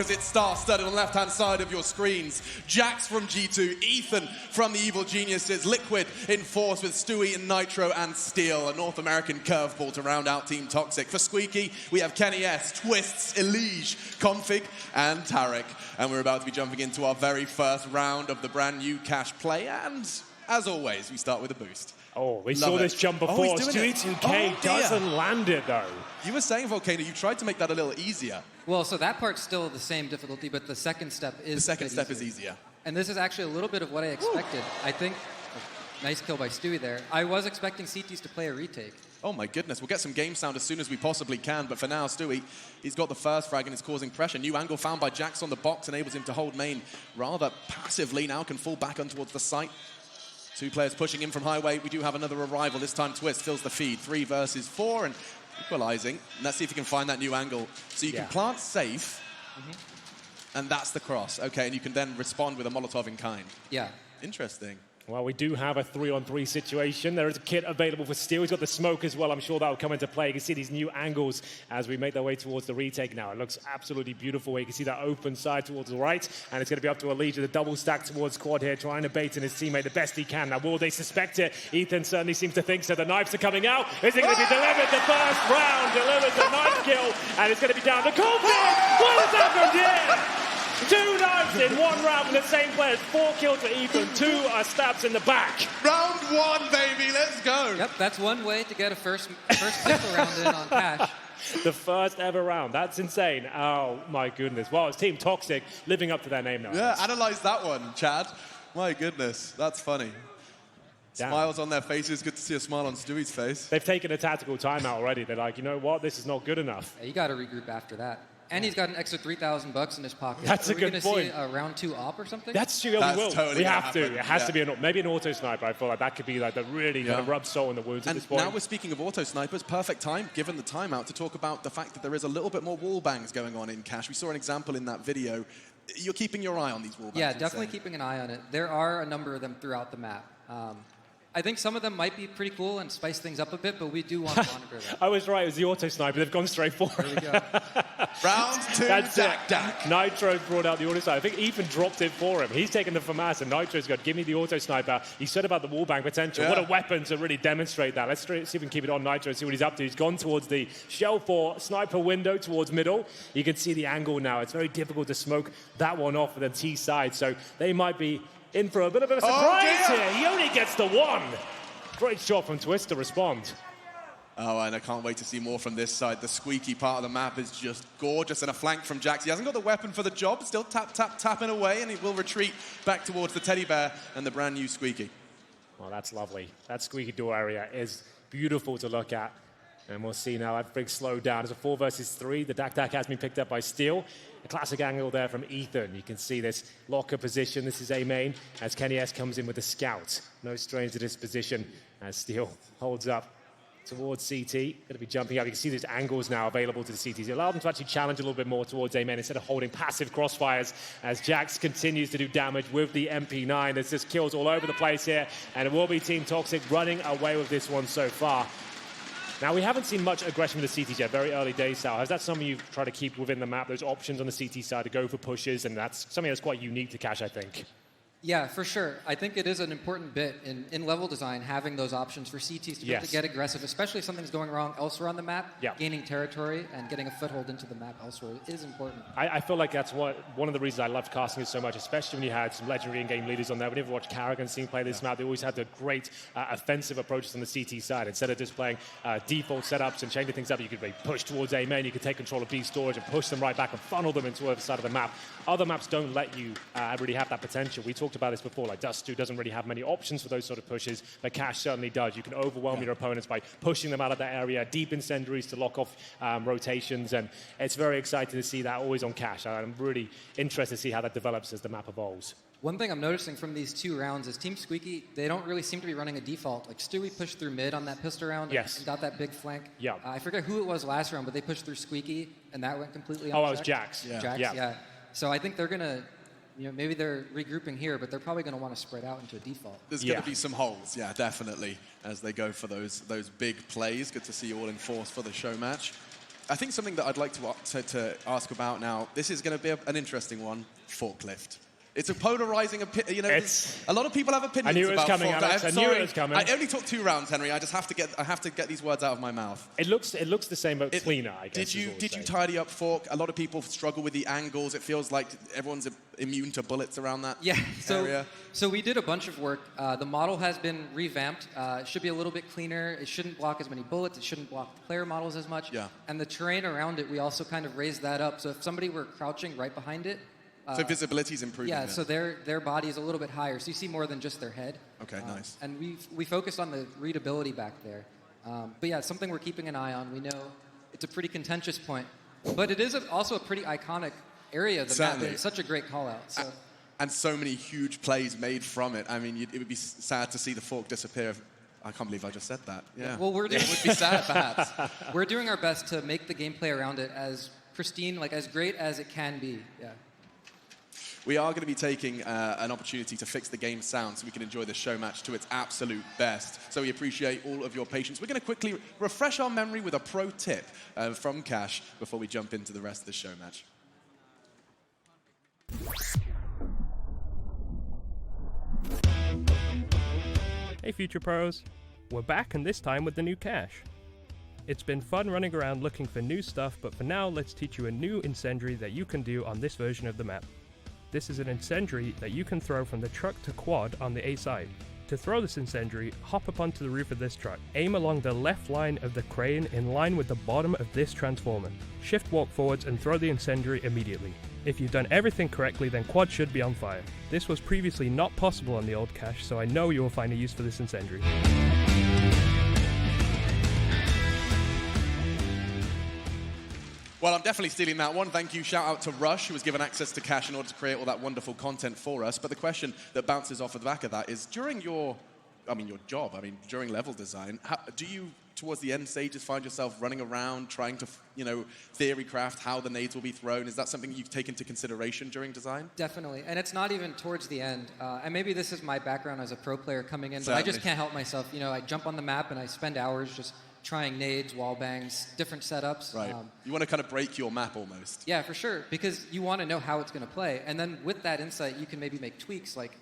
Because it's star-studded on the left-hand side of your screens. Jax from G2, Ethan from the Evil Geniuses, Liquid in Force with Stewie and Nitro and Steel, a North American curveball to round out Team Toxic. For Squeaky, we have Kenny S, Twists, Elige, Config, and Tarek. And we're about to be jumping into our very first round of the brand new Cash play. And as always, we start with a boost. Oh, we saw this jump before. Stewie 2K doesn't land it, though. You were saying, Volcano, you tried to make that a little easier. Well, so that part's still the same difficulty, but the second step is The second step is easier. And this is actually a little bit of what I expected. I think, nice kill by Stewie there. I was expecting CTs to play a retake. Oh my goodness, we'll get some game sound as soon as we possibly can, but for now, Stewie, he's got the first frag and is causing pressure. New angle found by Jax on the box enables him to hold main rather passively. Now can fall back on towards the site. Two players pushing in from highway. We do have another arrival. This time Twist fills the feed. 3 versus 4 and equalizing. And let's see if you can find that new angle. So you can plant safe, and that's the cross. Okay, and you can then respond with a Molotov in kind. Yeah. Interesting. Well, we do have a 3-on-3 situation. There is a kit available for Steel. He's got the smoke as well. I'm sure that will come into play. You can see these new angles as we make our way towards the retake now. It looks absolutely beautiful. You can see that open side towards the right, and it's going to be up to Elige, the double stack towards quad here, trying to bait in his teammate the best he can. Now, will they suspect it? Ethan certainly seems to think so. The knives are coming out. Is it going to be delivered? The first round delivers a knife kill, and it's going to be down to Config. What has happened here? 2 knives in 1 round from the same players. 4 kills for Ethan, 2 stabs in the back. Round 1, baby, let's go. Yep, that's one way to get a first pistol round in on Cash. The first ever round. That's insane. Oh, my goodness. Well, it's Team Toxic living up to their name now. Yeah, analyze that one, Chad. My goodness, that's funny. Damn. Smiles on their faces. Good to see a smile on Stewie's face. They've taken a tactical timeout already. They're like, you know what? This is not good enough. Yeah, you got to regroup after that. And he's got an extra $3,000 in his pocket. That's a good point. Are we going to see a round 2 op or something? That's true. We will. Totally we have to. happen. It has to be maybe an auto sniper. I feel like that could be like the really kind of rub salt in the wounds at this point. And now we're speaking of auto snipers. Perfect time, given the timeout, to talk about the fact that there is a little bit more wall bangs going on in Cash. We saw an example in that video. You're keeping your eye on these wall bangs. Yeah, definitely keeping an eye on it. There are a number of them throughout the map. I think some of them might be pretty cool and spice things up a bit, but we do want to monitor them. I was right. It was the auto sniper. They've gone straight for it. There we go. Round 2, That's Dak. Nitro brought out the auto sniper. I think Ethan dropped it for him. He's taken the FAMAS, and Nitro's got, give me the auto sniper. He said about the wallbang potential. What a weapon to really demonstrate that. Let's see if we can keep it on Nitro and see what he's up to. He's gone towards the shell for sniper window towards middle. You can see the angle now. It's very difficult to smoke that one off with the T side, so they might be in for a bit of a surprise here. He only gets the 1. Great shot from Twist to respond. Oh, and I can't wait to see more from this side. The squeaky part of the map is just gorgeous, and a flank from Jax. He hasn't got the weapon for the job, still tapping away, and he will retreat back towards the teddy bear and the brand new Squeaky. Well, that's lovely. That squeaky door area is beautiful to look at. And we'll see now that big slow down. It's a 4 versus 3. The Dak has been picked up by Steel. A classic angle there from Ethan. You can see this locker position. This is A main as Kenny S comes in with a scout. No strain to this position as Steel holds up towards CT. Going to be jumping up. You can see these angles now available to the CTs. It allowed them to actually challenge a little bit more towards A main instead of holding passive crossfires as Jax continues to do damage with the MP9. There's just kills all over the place here, and it will be Team Toxic running away with this one so far. Now, we haven't seen much aggression from the CTs yet, very early days, Sal. Is that something you've tried to keep within the map, those options on the CT side to go for pushes, and that's something that's quite unique to Cash, I think? Yeah, for sure. I think it is an important bit in level design, having those options for CTs to be able to get aggressive, especially if something's going wrong elsewhere on the map. Gaining territory and getting a foothold into the map elsewhere is important. I feel like that's one of the reasons I loved casting it so much, especially when you had some legendary in-game leaders on there. Whenever you watch Carrigan and play this map, they always had the great offensive approaches on the CT side. Instead of just playing default setups and changing things up, you could push towards A main, you could take control of B storage and push them right back and funnel them into the other side of the map. Other maps don't let you really have that potential. We talked about this before, like Dust 2 doesn't really have many options for those sort of pushes, but Cash certainly does. You can overwhelm your opponents by pushing them out of that area, deep incendiaries to lock off rotations, and it's very exciting to see that always on Cash. I'm really interested to see how that develops as the map evolves. One thing I'm noticing from these 2 rounds is Team Squeaky, they don't really seem to be running a default. Like Stewie pushed through mid on that pistol round and got that big flank. I forget who it was last round, but they pushed through Squeaky, and that went completely unchecked. Oh, it was Jax. Jax. So I think they're going to, maybe they're regrouping here, but they're probably going to want to spread out into a default. There's going to be some holes, definitely, as they go for those big plays. Good to see you all in force for the show match. I think something that I'd like to ask about now, this is going to be an interesting one, forklift. It's a polarizing opinion. A lot of people have opinions about I knew it was coming, forklift. Alex. I knew it was coming. I only took 2 rounds, Henry. I have to get these words out of my mouth. It looks the same, but cleaner, I guess. Did you tidy up fork? A lot of people struggle with the angles. It feels like everyone's immune to bullets around that area. So we did a bunch of work. The model has been revamped. It should be a little bit cleaner. It shouldn't block as many bullets. It shouldn't block the player models as much. Yeah. And the terrain around it, we also kind of raised that up. So if somebody were crouching right behind it, so visibility's improving. Yeah, so their body is a little bit higher, so you see more than just their head. Okay, nice. And we focused on the readability back there. But yeah, it's something we're keeping an eye on. We know it's a pretty contentious point, but it is also a pretty iconic area. The map. It's such a great call out. So. And so many huge plays made from it. I mean, it would be sad to see the fork disappear. I can't believe I just said that. Yeah. Well, it would be sad, perhaps. We're doing our best to make the gameplay around it as pristine, like as great as it can be. Yeah. We are going to be taking an opportunity to fix the game sound so we can enjoy the show match to its absolute best. So we appreciate all of your patience. We're going to quickly refresh our memory with a pro tip from Cash before we jump into the rest of the show match. Hey Future Pros, we're back and this time with the new Cash. It's been fun running around looking for new stuff, but for now let's teach you a new incendiary that you can do on this version of the map. This is an incendiary that you can throw from the truck to quad on the A side. To throw this incendiary, hop up onto the roof of this truck. Aim along the left line of the crane in line with the bottom of this transformer. Shift walk forwards and throw the incendiary immediately. If you've done everything correctly, then quad should be on fire. This was previously not possible on the old Cache, so I know you will find a use for this incendiary. Well, I'm definitely stealing that one. Thank you. Shout out to Rush, who was given access to Cash in order to create all that wonderful content for us. But the question that bounces off of the back of that is, during your job, during level design, do you, towards the end stages, find yourself running around trying to, theory craft how the nades will be thrown? Is that something you take into consideration during design? Definitely. And it's not even towards the end. And maybe this is my background as a pro player coming in, but I just can't help myself. I jump on the map and I spend hours just trying nades, wall bangs, different setups. Right. You want to kind of break your map almost. Yeah, for sure, because you want to know how it's going to play. And then with that insight, you can maybe make tweaks like,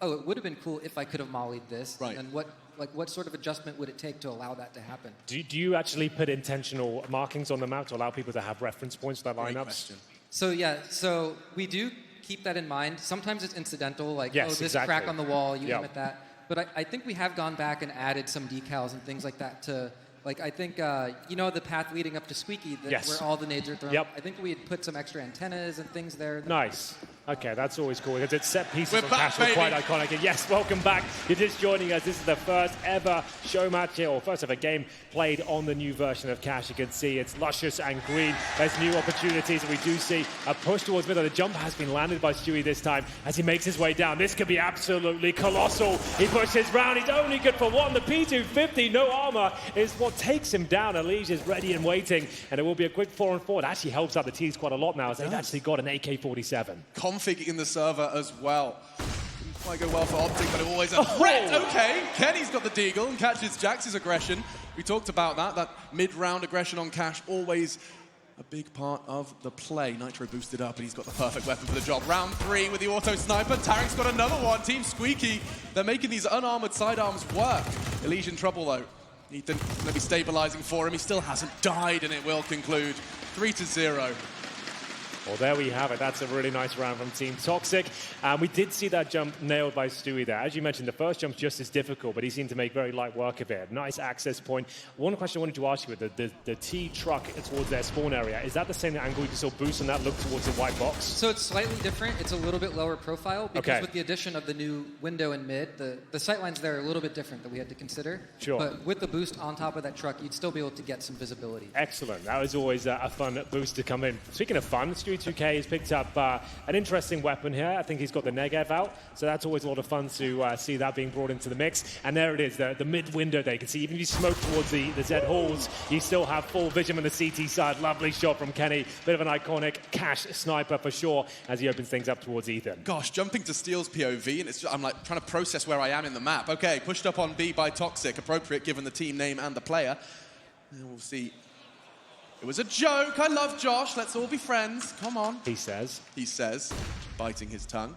oh, it would have been cool if I could have mollied this. Right. And what sort of adjustment would it take to allow that to happen? Do you actually put intentional markings on the map to allow people to have reference points for their lineups? Great question. So we do keep that in mind. Sometimes it's incidental, like, yes, this crack on the wall, you aim at that. But I think we have gone back and added some decals and things like that to... Like, I think, the path leading up to Squeaky, where all the nades are thrown. Yep. I think we had put some extra antennas and things there. Nice. Okay, that's always cool. Because it's set pieces on Cash are quite iconic. And yes, welcome back. You're just joining us. This is the first ever show match here, or first ever game played on the new version of Cash. You can see it's luscious and green. There's new opportunities, and we do see a push towards middle. The jump has been landed by Stewie this time as he makes his way down. This could be absolutely colossal. He pushes round. He's only good for one. The P250, no armor, is what takes him down. Elige is ready and waiting, and it will be a quick 4-on-4. It actually helps out the T's quite a lot now, as they've actually got an AK-47. Config in the server as well. Didn't quite go well for Optic, but it always a threat. Okay, Kenny's got the deagle and catches Jax's aggression. We talked about that mid-round aggression on Cash, always a big part of the play. Nitro boosted up, and he's got the perfect weapon for the job. Round 3 with the auto sniper. Tarek's got another one. Team Squeaky, they're making these unarmored sidearms work. Elige in trouble, though. Ethan going to be stabilizing for him. He still hasn't died, and it will conclude 3-0. Well, there we have it. That's a really nice round from Team Toxic. We did see that jump nailed by Stewie there. As you mentioned, the first jump's just as difficult, but he seemed to make very light work of it. Nice access point. One question I wanted to ask you with the T truck towards their spawn area, is that the same angle you saw boost and that look towards the white box? So it's slightly different. It's a little bit lower profile because with the addition of the new window in mid, the sightlines there are a little bit different that we had to consider. Sure. But with the boost on top of that truck, you'd still be able to get some visibility. Excellent. That was always a fun boost to come in. Speaking of fun, Stewie 2K has picked up an interesting weapon here. I think he's got the Negev out, so that's always a lot of fun to see that being brought into the mix. And there it is, the mid window there. You can see even if you smoke towards the Z halls, you still have full vision on the CT side. Lovely shot from Kenny. Bit of an iconic Cash sniper for sure as he opens things up towards Ethan. Gosh, jumping to Steel's POV, and I'm like trying to process where I am in the map. Okay, pushed up on B by Toxic, appropriate given the team name and the player. And we'll see It was a joke. I love Josh. Let's all be friends. Come on. He says. He says, biting his tongue.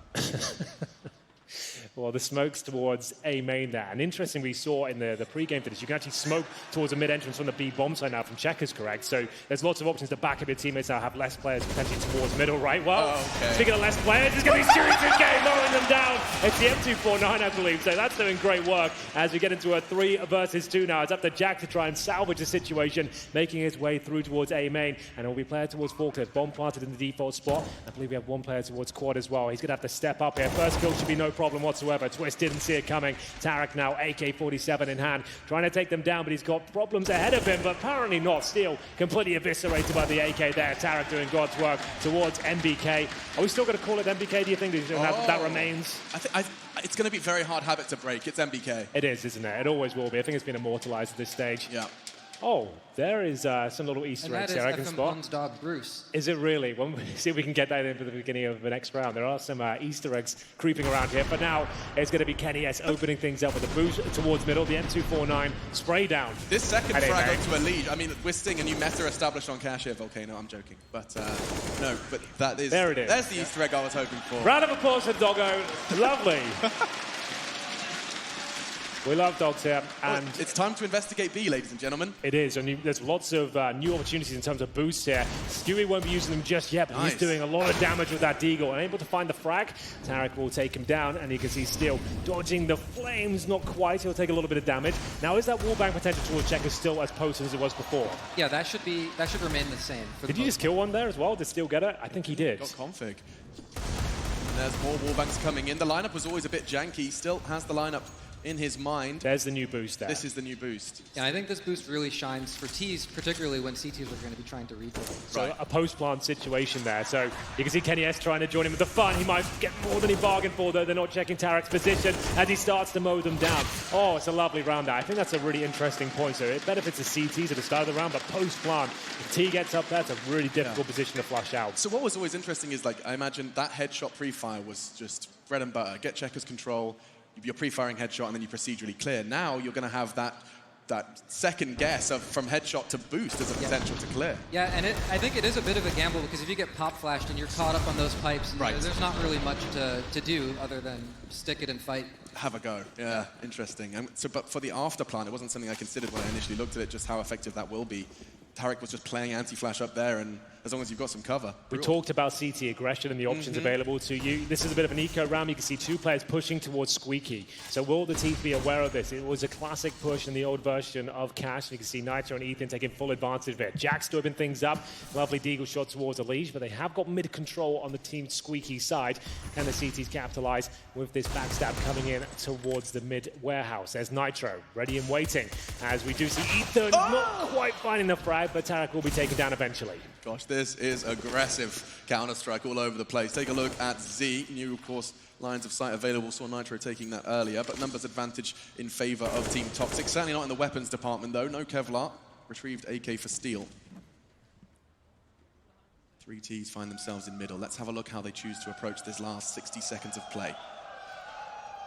Well, the smoke's towards A main there. And interesting, we saw in the pre-game for this, you can actually smoke towards a mid-entrance from the B bomb side now from Checkers, correct? So there's lots of options to back up your teammates now, have less players potentially towards middle, right? Well, speaking of less players, it's going to be serious game, lowering them down. It's the M249, I believe. So that's doing great work as we get into a 3 versus 2 now. It's up to Jack to try and salvage the situation, making his way through towards A main. And it will be player towards Forklift. Bomb planted in the default spot. I believe we have one player towards quad as well. He's going to have to step up here. First kill should be no problem whatsoever. Twist didn't see it coming. Tarek now AK-47 in hand, trying to take them down, but he's got problems ahead of him, but apparently not. Steel completely eviscerated by the AK there. Tarek doing God's work towards MBK. Are we still going to call it MBK, do you think? That remains? It's going to be a very hard habit to break. It's MBK. It is, isn't it? It always will be. I think it's been immortalized at this stage. Yeah. Oh, there is some little Easter eggs here I can spot. Bond's dog, Bruce. Is it really? Well, see if we can get that in for the beginning of the next round. There are some Easter eggs creeping around here. But now it's going to be Kenny S opening things up with a boost towards middle. The M249 spray down. This second frag up to a lead. I mean, we're seeing a new meta established on Cash here, Volcano. I'm joking. But no, but that is... There it is. There's the Easter egg I was hoping for. Round of applause for Doggo. Lovely. We love dogs here, and it's time to investigate B, ladies and gentlemen. It is, and there's lots of new opportunities in terms of boosts here. Stewie won't be using them just yet, but he's doing a lot of damage with that Deagle. Unable to find the frag, Tarek will take him down, and you can see Steel dodging the flames, not quite. He'll take a little bit of damage. Now, is that wallbang potential towards Checker still as potent as it was before? Yeah, that should remain the same. Did you just kill one there as well? Did Steel get it? I think he did. Got config. And there's more wallbangs coming in. The lineup was always a bit janky. Still has the lineup in his mind. There's the new boost there. This is the new boost. Yeah, I think this boost really shines for T's, particularly when CTs are going to be trying to retake. So a post-plant situation there. So you can see Kenny S trying to join him with the fun. He might get more than he bargained for, though. They're not checking Tarek's position as he starts to mow them down. Oh, it's a lovely round there. I think that's a really interesting point. So it benefits the CTs at the start of the round, but post-plant, if T gets up there, it's a really difficult position to flush out. So what was always interesting is, like, I imagine that headshot pre-fire was just bread and butter. Get Checkers control, you're pre-firing headshot, and then you procedurally clear. Now you're going to have that second guess of from headshot to boost as a potential to clear. Yeah, and I think it is a bit of a gamble, because if you get pop flashed and you're caught up on those pipes, you know, there's not really much to do other than stick it and fight. Have a go. Yeah, interesting. But for the after plan, it wasn't something I considered when I initially looked at it, just how effective that will be. Tarek was just playing anti-flash up there, and as long as you've got some cover. We talked about CT aggression and the options available to you. This is a bit of an eco round. You can see two players pushing towards Squeaky. So will the team be aware of this? It was a classic push in the old version of Cash. You can see Nitro and Ethan taking full advantage of it. Jack's open things up. Lovely Deagle shot towards Elige, but they have got mid control on the team Squeaky side. Can the CTs capitalize with this backstab coming in towards the mid warehouse? There's Nitro, ready and waiting. As we do see Ethan not quite finding the frag, but Tarek will be taken down eventually. Gosh, this is aggressive Counter-Strike all over the place. Take a look at Z. New, of course, lines of sight available. Saw Nitro taking that earlier, but numbers advantage in favor of Team Toxic. Certainly not in the weapons department, though. No Kevlar. Retrieved AK for Steel. 3 Ts find themselves in middle. Let's have a look how they choose to approach this last 60 seconds of play.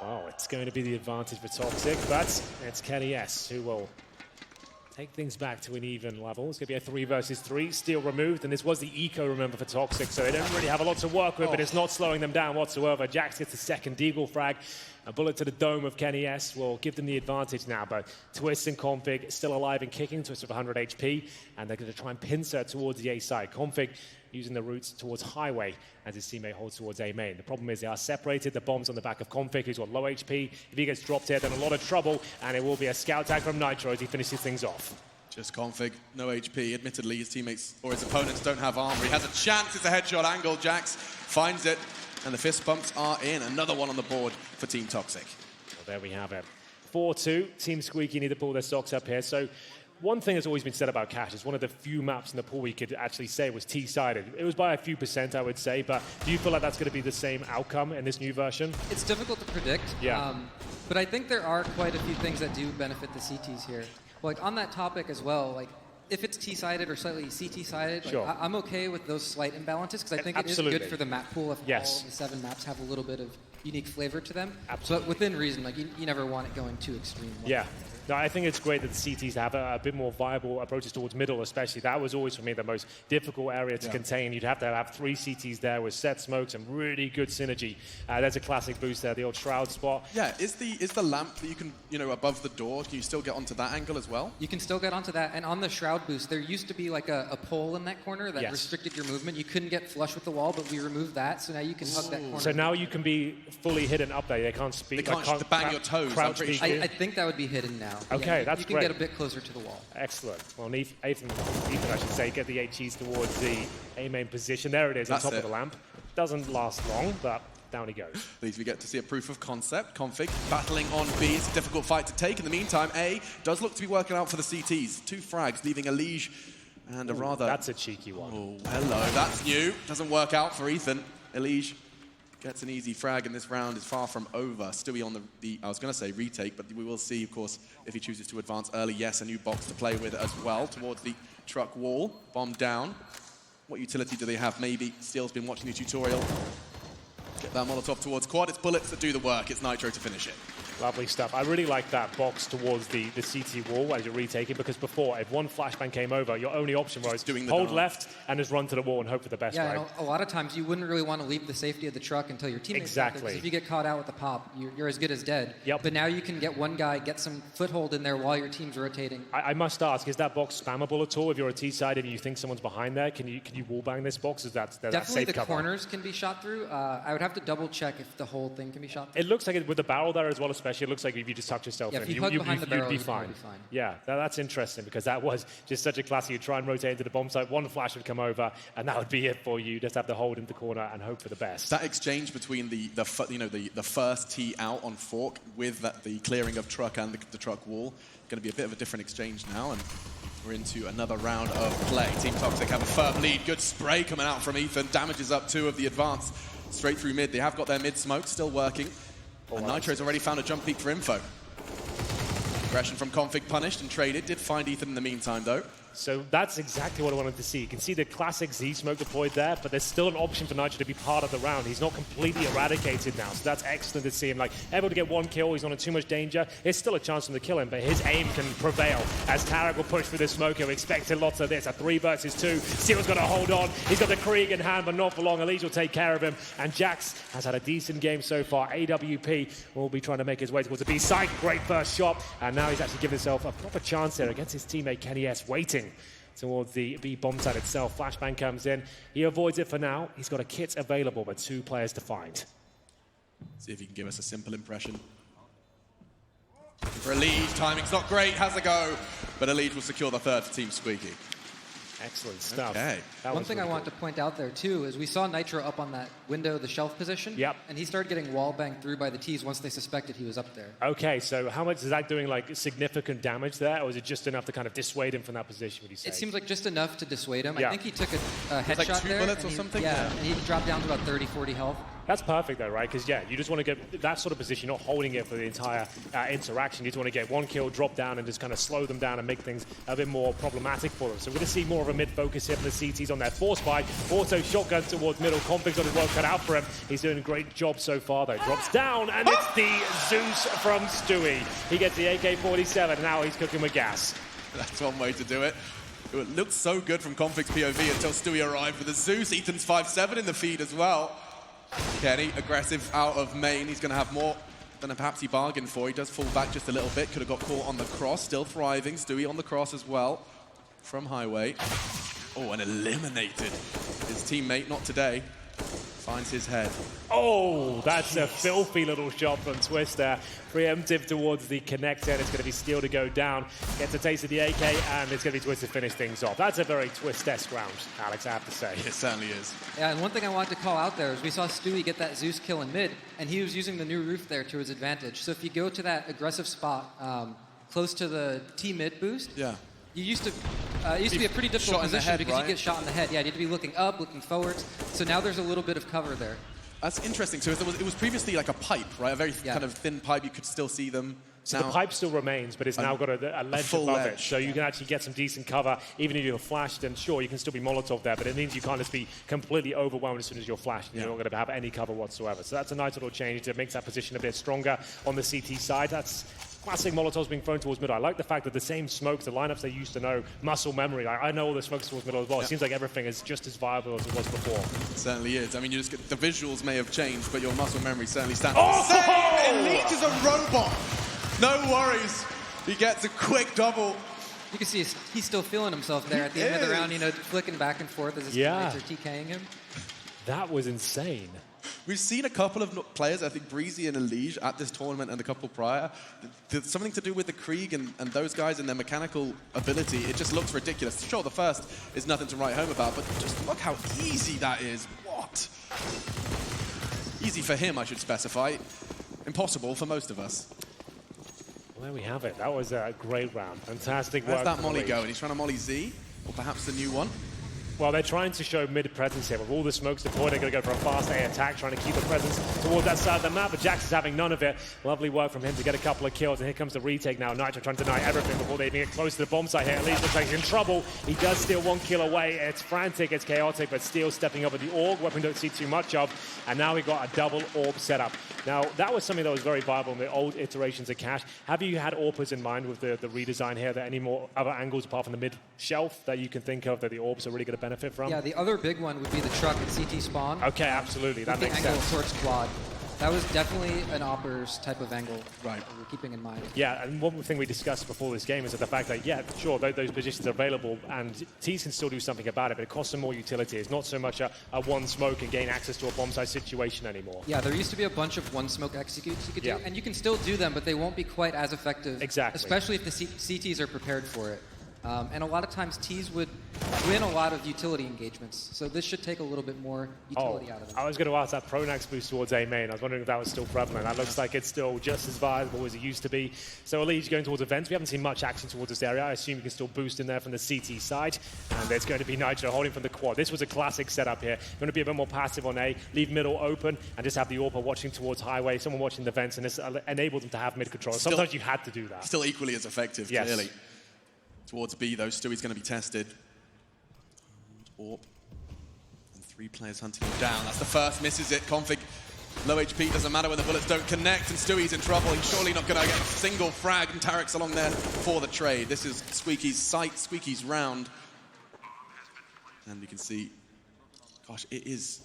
Wow, it's going to be the advantage for Toxic, but it's Kenny S who will take things back to an even level. It's going to be a 3 versus 3. Steel removed, and this was the eco, remember, for Toxic, so they don't really have a lot to work with, but it's not slowing them down whatsoever. Jax gets the second Deagle frag. A bullet to the dome of Kenny S will give them the advantage now, but Twist and Config still alive and kicking. Twist with 100 HP, and they're going to try and pincer towards the A side. Config using the routes towards Highway as his teammate holds towards A main. The problem is they are separated. The bomb's on the back of Config, who's got low HP. If he gets dropped here, then a lot of trouble, and it will be a scout tag from Nitro as he finishes things off. Just Config, no HP. Admittedly, his teammates or his opponents don't have armor. He has a chance. It's a headshot angle. Jax finds it, and the fist bumps are in. Another one on the board for Team Toxic. Well, there we have it. 4-2. Team Squeaky need to pull their socks up here. So one thing that's always been said about Cash is one of the few maps in the pool we could actually say was T-sided. It was by a few percent, I would say, but do you feel like that's going to be the same outcome in this new version? It's difficult to predict, but I think there are quite a few things that do benefit the CTs here. Like, on that topic as well, like, if it's T-sided or slightly CT-sided, like, I'm okay with those slight imbalances, because I think it is good for the map pool if all of the 7 maps have a little bit of unique flavor to them. But within reason, like, you never want it going too extreme. No, I think it's great that the CTs have a bit more viable approaches towards middle, especially. That was always, for me, the most difficult area to contain. You'd have to have 3 CTs there with set smokes and really good synergy. There's a classic boost there, the old Shroud spot. Yeah, is the lamp that you can, above the door, can you still get onto that angle as well? You can still get onto that. And on the Shroud boost, there used to be like a pole in that corner that restricted your movement. You couldn't get flush with the wall, but we removed that, so now you can hug that corner. So now you can be fully hidden up there. They can't speak. They can't bang your toes. I think that would be hidden now. Okay, that's great. You can get a bit closer to the wall. Excellent. Well, Ethan, I should say, get the HEs towards the A-main position. There it is, on top of the lamp. Doesn't last long, but down he goes. At least we get to see a proof of concept. Config battling on B. It's a difficult fight to take. In the meantime, A does look to be working out for the CTs. 2 frags, leaving a Liege and a rather... That's a cheeky one. Oh, hello. That's new. Doesn't work out for Ethan. Elige gets an easy frag, and this round is far from over. Stewie on the I was going to say retake, but we will see, of course, if he chooses to advance early. Yes, a new box to play with as well towards the truck wall. Bomb down. What utility do they have? Maybe Steel's been watching the tutorial. Get that Molotov towards quad. It's bullets that do the work. It's Nitro to finish it. Lovely stuff. I really like that box towards the CT wall as you're retaking, because before, if one flashbang came over, your only option was hold left and just run to the wall and hope for the best. Yeah, and a lot of times you wouldn't really want to leave the safety of the truck until your teammates. Exactly. If you get caught out with the pop, you're as good as dead. Yep. But now you can get one guy, get some foothold in there while your team's rotating. I must ask, is that box spammable at all? If you're a T side and you think someone's behind there, can you wallbang this box? Is that definitely safe the corners can be shot through? I would have to double check if the whole thing can be shot through. It looks like it with the barrel there as well, especially. It looks like if you just tucked yourself in, if you hug behind the barrel, you'd be fine. Yeah, that's interesting, because that was just such a classic. You try and rotate into the bomb site, one flash would come over, and that would be it for you. Just have to hold in the corner and hope for the best. That exchange between the first tee out on fork with the clearing of truck and the truck wall, going to be a bit of a different exchange now, and we're into another round of play. Team Toxic have a firm lead. Good spray coming out from Ethan. Damages up 2 of the advance straight through mid. They have got their mid smoke still working. And Nitro's already found a jump peak for info. Aggression from Config punished and traded. Did find Ethan in the meantime, though. So that's exactly what I wanted to see. You can see the classic Z-smoke deployed there, but there's still an option for Nitro to be part of the round. He's not completely eradicated now, so that's excellent to see him. Like, able to get 1 kill, he's not in too much danger. There's still a chance for him to kill him, but his aim can prevail as Tarek will push through the smoke. He'll expect lots of this. A 3 versus 2. Steel's got to hold on. He's got the Krieg in hand, but not for long. Elige will take care of him, and Jax has had a decent game so far. AWP will be trying to make his way towards the B side. Great first shot, and now he's actually given himself a proper chance there against his teammate Kenny S, waiting towards the B bomb site itself. Flashbang comes in. He avoids it for now. He's got a kit available, but 2 players to find. See if he can give us a simple impression. For Elige, timing's not great. Has a go, but Elige will secure the 3rd for Team Squeaky. Excellent stuff. Okay. One thing I want to point out there, too, is we saw Nitro up on that window, the shelf position. Yep. And he started getting wall banged through by the T's once they suspected he was up there. Okay, so how much is that doing, like, significant damage there, or is it just enough to kind of dissuade him from that position, would you say? It seems like just enough to dissuade him. Yeah. I think he took a headshot like 2 there. bullets or something? Yeah, and he dropped down to about 30, 40 health. That's perfect, though, right? Because, yeah, you just want to get that sort of position, not holding it for the entire interaction. You just want to get 1 kill, drop down, and just kind of slow them down and make things a bit more problematic for them. So we're going to see more of a mid-focus here from the CTs on their force buy. Auto shotgun towards middle. Config's got his work cut out for him. He's doing a great job so far, though. Drops down, and it's the Zeus from Stewie. He gets the AK-47, and now he's cooking with gas. That's one way to do it. It looked so good from Config's POV until Stewie arrived with the Zeus. Ethan's 5-7 in the feed as well. Kenny, aggressive out of main. He's going to have more than perhaps he bargained for. He does fall back just a little bit. Could have got caught on the cross. Still thriving. Stewie on the cross as well from Highway. Oh, and eliminated his teammate. Not today. Finds his head. Oh, that's a filthy little shot from Twist there. Preemptive towards the connector, and it's going to be Steel to go down. Gets a taste of the AK, and it's going to be Twist to finish things off. That's a very Twist-esque round, Alex, I have to say. It certainly is. Yeah, and one thing I wanted to call out there is we saw Stewie get that Zeus kill in mid, and he was using the new roof there to his advantage. So if you go to that aggressive spot close to the T mid boost, yeah. It used to be a pretty difficult position because you get shot in the head. Yeah, you had to be looking up, looking forwards. So now there's a little bit of cover there. That's interesting. So it was previously like a pipe, right? A very kind of thin pipe. You could still see them. So the pipe still remains, but it's now got a ledge above it. So you can actually get some decent cover. Even if you're flashed, and sure, you can still be Molotov there, but it means you can't just be completely overwhelmed as soon as you're flashed. You're not going to have any cover whatsoever. So that's a nice little change that makes that position a bit stronger on the CT side. That's classic Molotovs being thrown towards middle. I like the fact that the same smokes, the lineups they used to know, muscle memory. I know all the smokes towards middle as well. It seems like everything is just as viable as it was before. It certainly is. I mean, you just get, the visuals may have changed, but your muscle memory certainly stands. Oh! Elite is a robot. No worries. He gets a quick double. You can see he's still feeling himself there at the end of the round, you know, flicking back and forth as his teammates are TKing him. That was insane. We've seen a couple of players, I think Breezy and Elige at this tournament and a couple prior. There's something to do with the Krieg and those guys and their mechanical ability. It just looks ridiculous. Sure, the first is nothing to write home about, but just look how easy that is. What? Easy for him, I should specify. Impossible for most of us. Well, there we have it. That was a great round. Fantastic work. Where's that Molly going? He's trying to Molly Z, or perhaps the new one. Well, they're trying to show mid-presence here. With all the smokes deployed, they're going to go for a fast A attack, trying to keep the presence towards that side of the map, but Jax is having none of it. Lovely work from him to get a couple of kills, and here comes the retake now. Nitro trying to deny everything before they even get close to the bomb site here. At least looks like he's in trouble. He does steal 1 kill away. It's frantic, it's chaotic, but Steel stepping up with the orb, weapon don't see too much of, and now we got a double orb setup. Now, that was something that was very viable in the old iterations of Cash. Have you had orbers in mind with the redesign here? That any more other angles apart from the mid-shelf that you can think of that the orbs are really going to benefit from? Yeah, the other big one would be the truck at CT spawn. Okay, absolutely. That makes sense. The angle sorts quad. That was definitely an Oppers type of angle right. that we're keeping in mind. Yeah, and one thing we discussed before this game is that the fact that, yeah, sure, those positions are available and Tees can still do something about it, but it costs them more utility. It's not so much a one smoke and gain access to a bomb site situation anymore. Yeah, there used to be a bunch of one smoke executes you could do, and you can still do them, but they won't be quite as effective. Exactly. Especially if the CTs are prepared for it. And a lot of times Tees would win a lot of utility engagements. So this should take a little bit more utility out of them. I was going to ask that Pronax boost towards A main. I was wondering if that was still prevalent. That looks like it's still just as viable as it used to be. So Elite going towards events. We haven't seen much action towards this area. I assume you can still boost in there from the CT side. And there's going to be Nitro holding from the quad. This was a classic setup here. Going to be a bit more passive on A, leave middle open, and just have the AWPer watching towards highway, someone watching the vents, and this enabled them to have mid control. Sometimes you had to do that. Still equally as effective, clearly. Towards B, though, Stewie's going to be tested. AWP. And 3 players hunting him down. That's the first, misses it. Config, low HP, doesn't matter when the bullets don't connect, and Stewie's in trouble. He's surely not going to get a single frag, and Tarek's along there for the trade. This is Squeaky's site, Squeaky's round. And you can see, gosh, it is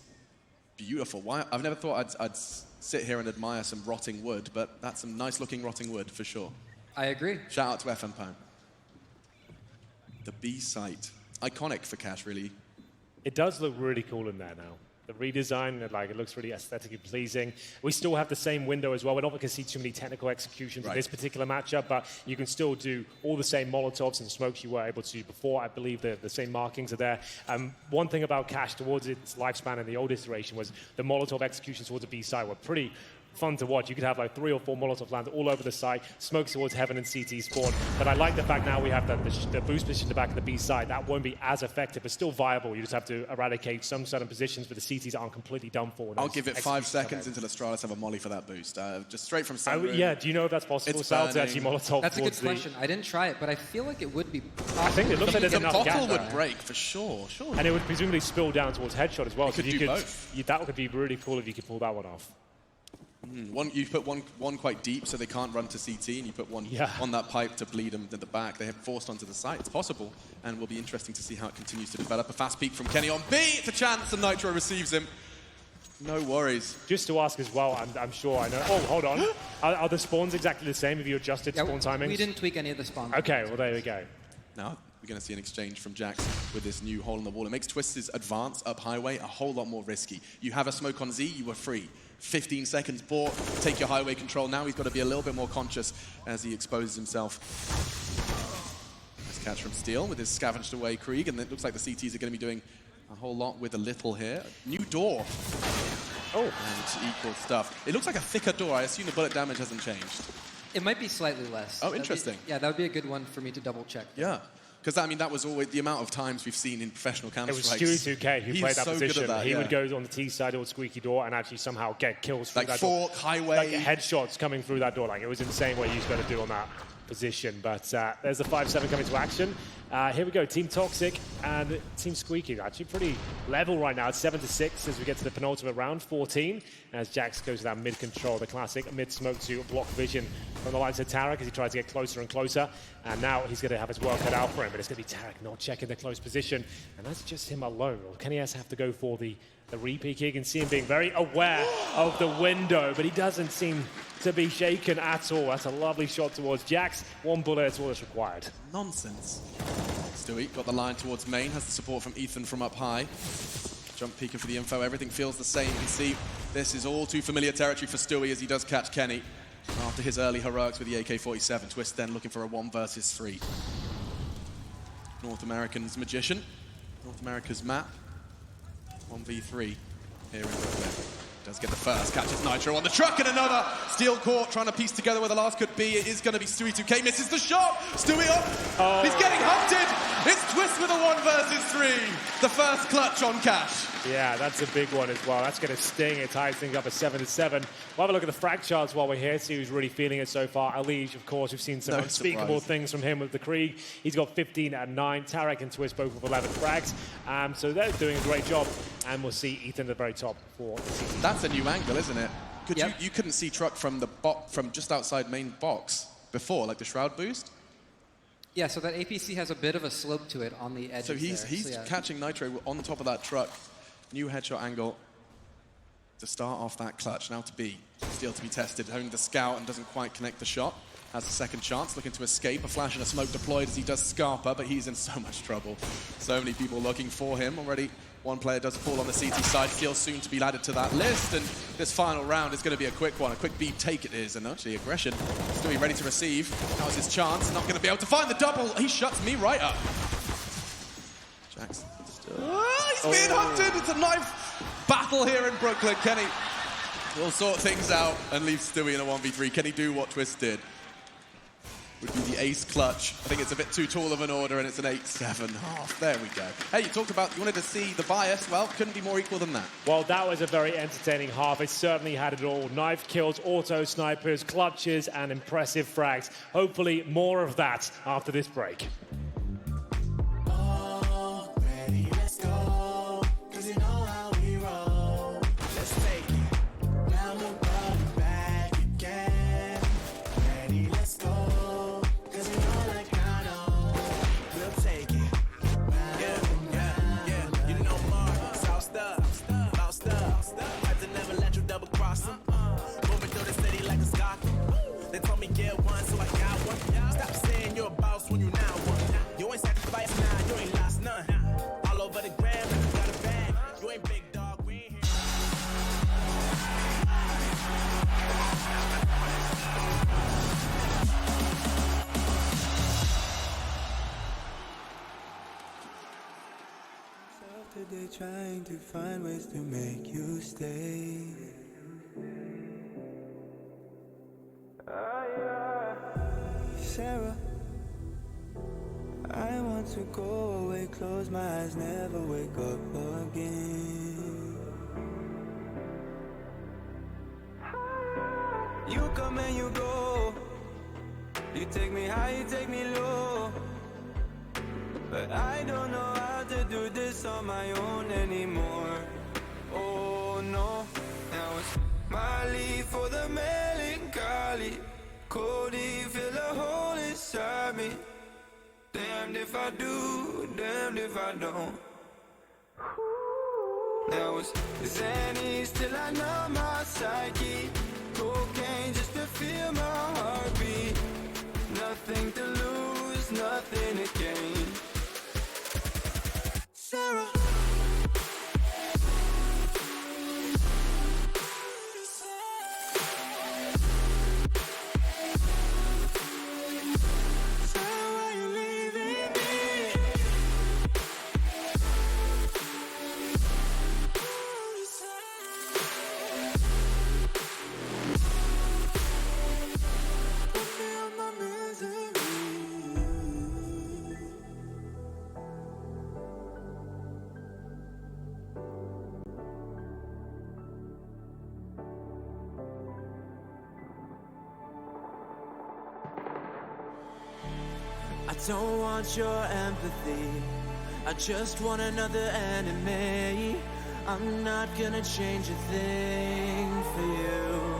beautiful. I've never thought I'd sit here and admire some rotting wood, but that's some nice-looking rotting wood, for sure. I agree. Shout out to FMPone. The B site. Iconic for Cash, really. It does look really cool in there now. The redesign, it looks really aesthetically pleasing. We still have the same window as well. We're not going to see too many technical executions in this particular matchup, but you can still do all the same Molotovs and smokes you were able to do before. I believe the same markings are there. One thing about Cash towards its lifespan in the old iteration was the Molotov executions towards the B side were pretty fun to watch. You could have like 3 or 4 Molotov land all over the site, smokes towards heaven and CT spawn. But I like the fact now we have the boost position in the back of the B side. That won't be as effective, but still viable. You just have to eradicate some certain positions where the CTs aren't completely done for. I'll give it 5 seconds until Astralis have a molly for that boost. Just straight from sunroom. Yeah, do you know if that's possible? Sal, to actually Molotov. That's a good question. I didn't try it, but I feel like it would be possible. I think it looks like there's enough gap. The bottle would break, for sure. And it would presumably spill down towards headshot as well. So you could do both. That would be really cool if you could pull that one off. You put one quite deep so they can't run to CT, and you put one on that pipe to bleed them to the back. They have forced onto the site. It's possible, and will be interesting to see how it continues to develop. A fast peek from Kenny on B. It's a chance, and Nitro receives him. No worries. Just to ask as well, I'm sure I know. Oh, hold on. Are the spawns exactly the same? Have you adjusted spawn timings? We didn't tweak any of the spawns. Okay, well, there we go. Now we're going to see an exchange from Jax with this new hole in the wall. It makes Twist's advance up highway a whole lot more risky. You have a smoke on Z, you were free. 15 seconds bought, take your highway control. Now he's got to be a little bit more conscious as he exposes himself. Nice catch from Steel with his scavenged away Krieg, and it looks like the CTs are going to be doing a whole lot with a little here. New door. Oh. And equal stuff. It looks like a thicker door. I assume the bullet damage hasn't changed. It might be slightly less. Oh, interesting. That would be a good one for me to double check. Yeah. Because, that was always the amount of times we've seen in professional Counter-Strikes. It was Stewie 2K who played that so position. Good at that, he would go on the T side or squeaky door and actually somehow get kills through like that fork, door. highway. Like headshots coming through that door. Like, it was insane what he used to be able to do on that. position. But there's the 5-7 coming to action. Here we go, Team Toxic and Team Squeaky. Actually pretty level right now. It's 7-6 as we get to the penultimate round, 14. As Jax goes to that mid control, the classic mid smoke to block vision from the likes of Tarek as he tries to get closer and closer. And now he's going to have his work cut out for him, but it's going to be Tarek not checking the close position. And that's just him alone. Or can he have to go for the repeat? You can see him being very aware of the window, but he doesn't seem to be shaken at all. That's a lovely shot towards Jax. One bullet, that's all that's required. Nonsense. Stewie got the line towards main, has the support from Ethan from up high. Jump peeking for the info, everything feels the same. You can see this is all too familiar territory for Stewie as he does catch Kenny. After his early heroics with the AK-47, Twist then looking for a 1 versus 3. North American's Magician, North America's map. 1v3 here in Brooklyn. Does get the first, catches Nitro on the truck, and another steel court trying to piece together where the last could be. It is going to be Stewie 2K, misses the shot. Stewie up, he's getting hunted. It's Twist with a 1 versus 3. The first clutch on Cash. Yeah, that's a big one as well. That's going to sting. It ties things up at 7-7. We'll have a look at the frag charts while we're here, see who's really feeling it so far. Alige, of course, we've seen some unspeakable things from him with the Krieg. He's got 15 and 9. Tarek and Twist both with 11 frags. So they're doing a great job. And we'll see Ethan at the very top for the season. That's a new angle, isn't it? You couldn't see Truck from the from just outside main box before, like the Shroud boost? Yeah, so that APC has a bit of a slope to it on the edge. So he's catching Nitro on the top of that truck. New headshot angle to start off that clutch. Now to be still to be tested. Honing the scout and doesn't quite connect the shot. Has a second chance, looking to escape. A flash and a smoke deployed as he does Scarpa, but he's in so much trouble. So many people looking for him already. One player does fall on the CT side, still soon to be added to that list, and this final round is going to be a quick one. A quick beat take it is, and actually aggression. Still be ready to receive. Now's his chance. Not going to be able to find the double. He shuts me right up. Jax still... he's being hunted. It's a knife battle here in Brooklyn. Kenny will sort things out and leave Stewie in a 1v3. Can he do what Twist did? Would be the ace clutch. I think it's a bit too tall of an order, and it's an 8-7-half. There we go. Hey, you talked about you wanted to see the bias. Well, couldn't be more equal than that. Well, that was a very entertaining half. It certainly had it all. Knife kills, auto snipers, clutches, and impressive frags. Hopefully more of that after this break. Today trying to find ways to make you stay. Sarah, I want to go away, close my eyes, never wake up again. You come and you go, you take me high, you take me low, but I don't know how to do this on my own anymore. Oh no, now it's Molly for the melancholy. Cody, fill a hole inside me. Damned if I do, damned if I don't. Now it's Zanny, still I know my psyche. Cocaine just to feel my heartbeat. Nothing to lose, nothing to gain. Sarah. don't want your empathy, I just want another enemy. I'm not gonna change a thing for you.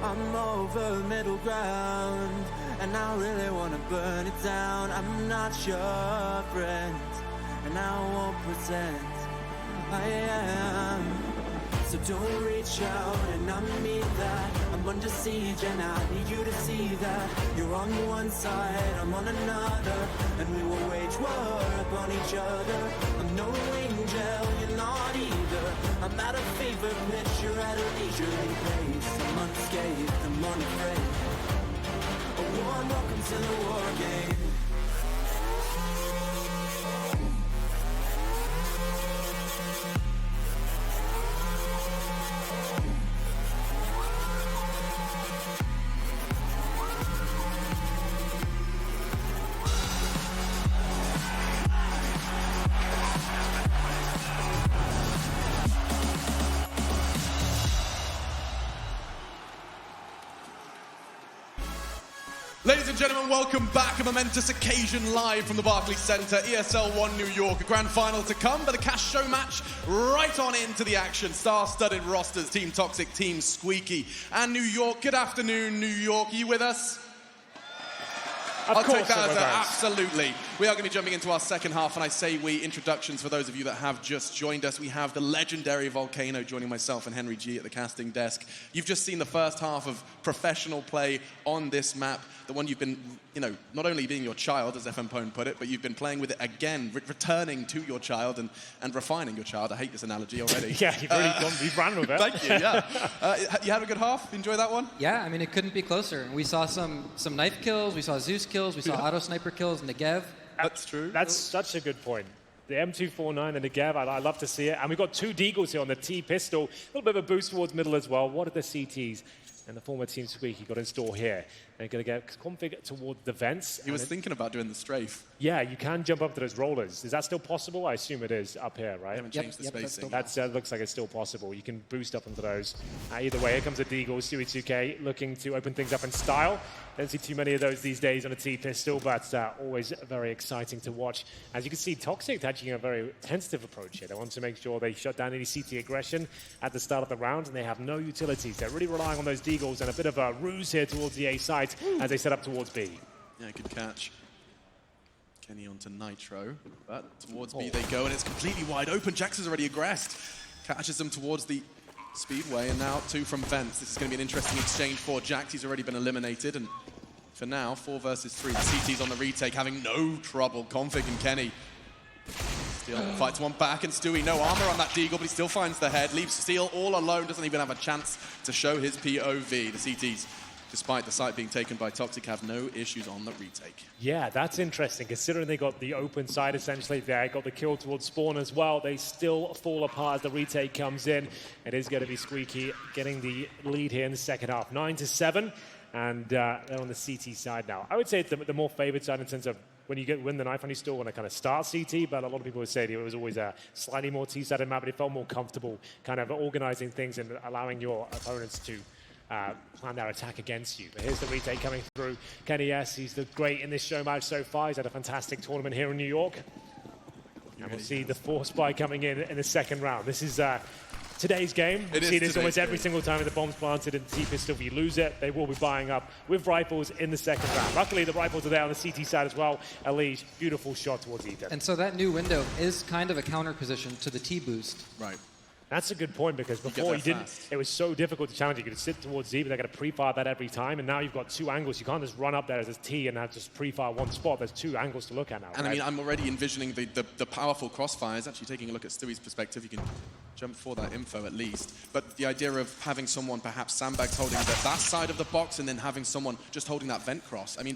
I'm over middle ground, and I really wanna burn it down. I'm not your friend, and I won't pretend I am. So don't reach out, and I mean that. I'm under siege, and I need you to see that. You're on one side, I'm on another, and we will wage war upon each other. I'm no angel, you're not either. I'm at a fever pitch, you're at a leisurely pace. I'm unscathed, I'm unafraid. A warm welcome to the war game. Ladies and gentlemen, welcome back. A momentous occasion live from the Barclays Center, ESL 1 New York. A grand final to come, but the cash show match right on into the action. Star-studded rosters, Team Toxic, Team Squeaky, and New York. Good afternoon, New York. Are you with us? I'll take that as absolutely. We are going to be jumping into our second half, and I say we, introductions for those of you that have just joined us. We have the legendary Volcano joining myself and Henry G at the casting desk. You've just seen the first half of professional play on this map, the one you've been, you know, not only being your child, as FM Pone put it, but you've been playing with it again, returning to your child and refining your child. I hate this analogy already. Yeah, you've really you've ran with it. Thank you, yeah. You had a good half? Enjoy that one? Yeah, I mean, it couldn't be closer. We saw some knife kills, we saw Zeus kills, we saw auto sniper kills, Negev. That's true. That's such a good point. The M249 and the Negev, I love to see it. And we've got two Deagles here on the T-pistol. A little bit of a boost towards middle as well. What are the CTs and the former Team Squeaky got in store here? They're going to get config towards the vents. He was thinking about doing the strafe. Yeah, you can jump up to those rollers. Is that still possible? I assume it is up here, right? They haven't changed the spacing. That looks like it's still possible. You can boost up into those. Either way, here comes the Deagle, Stewie 2K, looking to open things up in style. Don't see too many of those these days on a T-pistol, but always very exciting to watch. As you can see, Toxic taking a very tentative approach here. They want to make sure they shut down any CT aggression at the start of the round, and they have no utilities. They're really relying on those Deagles and a bit of a ruse here towards the A site as they set up towards B. Yeah, good catch. Kenny onto Nitro, but towards B they go, and it's completely wide open. Jax is already aggressed. Catches them towards the Speedway, and now two from Vents. This is going to be an interesting exchange for Jax. He's already been eliminated, and for now, 4 versus 3. The CT's on the retake, having no trouble. Config and Kenny still fights one back, and Stewie, no armor on that Deagle, but he still finds the head. Leaves Steel all alone, doesn't even have a chance to show his POV. The CT's, despite the site being taken by Toxic, have no issues on the retake. Yeah, that's interesting, considering they got the open side essentially there, got the kill towards spawn as well. They still fall apart as the retake comes in. It is going to be Squeaky getting the lead here in the second half, 9-7, and they're on the CT side now. I would say it's the more favored side in terms of when you win the knife, and you still want to kind of start CT, but a lot of people would say it was always a slightly more T-sided map, but it felt more comfortable kind of organizing things and allowing your opponents to plan their attack against you. But here's the retake coming through. Kenny S, he's looked great in this show match so far. He's had a fantastic tournament here in New York. And we'll see the force spy coming in the second round. This is today's game. We see this almost every single time with the bombs planted in the T-pistol. If you lose it, they will be buying up with rifles in the second round. Luckily, the rifles are there on the CT side as well. Elise, beautiful shot towards Ethan. And so that new window is kind of a counter position to the T-boost. Right. That's a good point, because before you didn't, it was so difficult to challenge. You could sit towards Z, but they're going to pre-fire that every time, and now you've got two angles. You can't just run up there as a T and have just pre-fire one spot. There's two angles to look at now. And right? I mean, I'm already envisioning the powerful crossfires. Actually, taking a look at Stewie's perspective, you can jump for that info at least. But the idea of having someone perhaps sandbags holding that side of the box, and then having someone just holding that vent cross. I mean,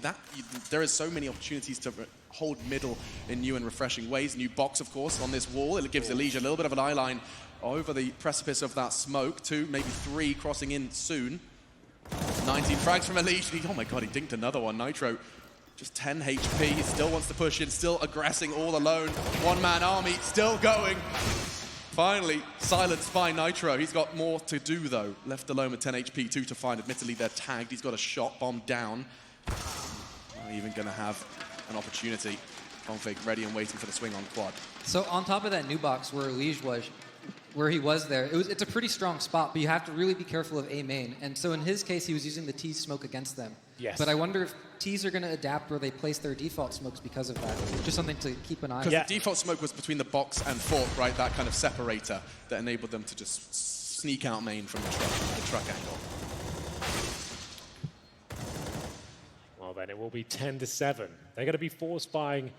there is so many opportunities to hold middle in new and refreshing ways. New box, of course, on this wall. It gives Elijah a little bit of an eye line over the precipice of that smoke. 2, maybe 3 crossing in soon. 19 frags from Elijah. Oh my god, he dinked another one. Nitro, just 10 HP. He still wants to push in, still aggressing all alone. One-man army, still going. Finally, silenced by Nitro. He's got more to do, though. Left alone with 10 HP, 2 to find. Admittedly, they're tagged. He's got a shot bomb down. Not even going to have an opportunity. Config ready and waiting for the swing on quad. So on top of that new box where Liege was, where he was there, it's a pretty strong spot, but you have to really be careful of A main. And so in his case, he was using the T smoke against them. Yes. But I wonder if T's are going to adapt where they place their default smokes because of that. Just something to keep an eye on. Because the default smoke was between the box and fort, right? That kind of separator that enabled them to just sneak out main from the truck angle. Well, then it will be 10-7. They're going to be force buying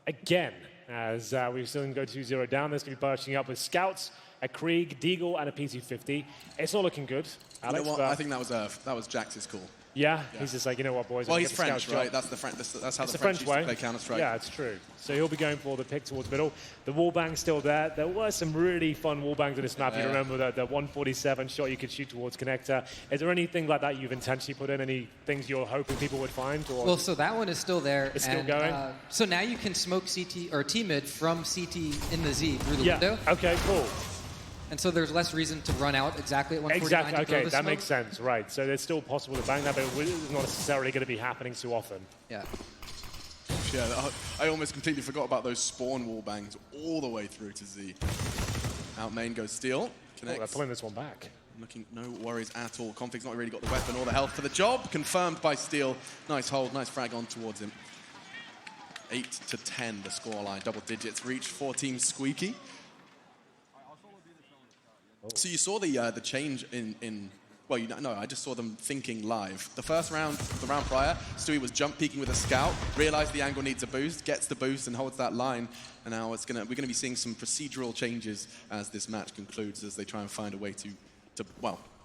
again as we've seen them go 2-0 down. There's going to be bursting up with scouts, a Krieg, Deagle, and a PC-50. It's not looking good, Alex. You know what? I think that was Jax's call. Yeah, he's just like, you know what, boys. Well, he's French, right? That's the French. That's how the French used to play Counter-Strike. Yeah, it's true. So he'll be going for the pick towards middle. The wallbang's still there. There were some really fun wallbangs on this map. You remember the 147 shot you could shoot towards connector. Is there anything like that you've intentionally put in? Any things you're hoping people would find? Or? Well, so that one is still there. It's still going? So now you can smoke CT or T-mid from CT in the Z through the window. Okay, cool. And so there's less reason to run out exactly at 149. Exactly, okay, that makes sense, right. So it's still possible to bang that, but it's not necessarily going to be happening too often. Yeah. Yeah, I almost completely forgot about those spawn wall bangs all the way through to Z. Out main goes Steel. Connects. They're pulling this one back. Looking no worries at all. Config's not really got the weapon or the health for the job. Confirmed by Steel. Nice hold, nice frag on towards him. 8-10 the scoreline. Double digits reached for Team Squeaky. So you saw the change in well, no, I just saw them thinking live. The first round, the round prior, Stewie was jump peeking with a scout, realized the angle needs a boost, gets the boost and holds that line. And now we're gonna be seeing some procedural changes as this match concludes, as they try and find a way to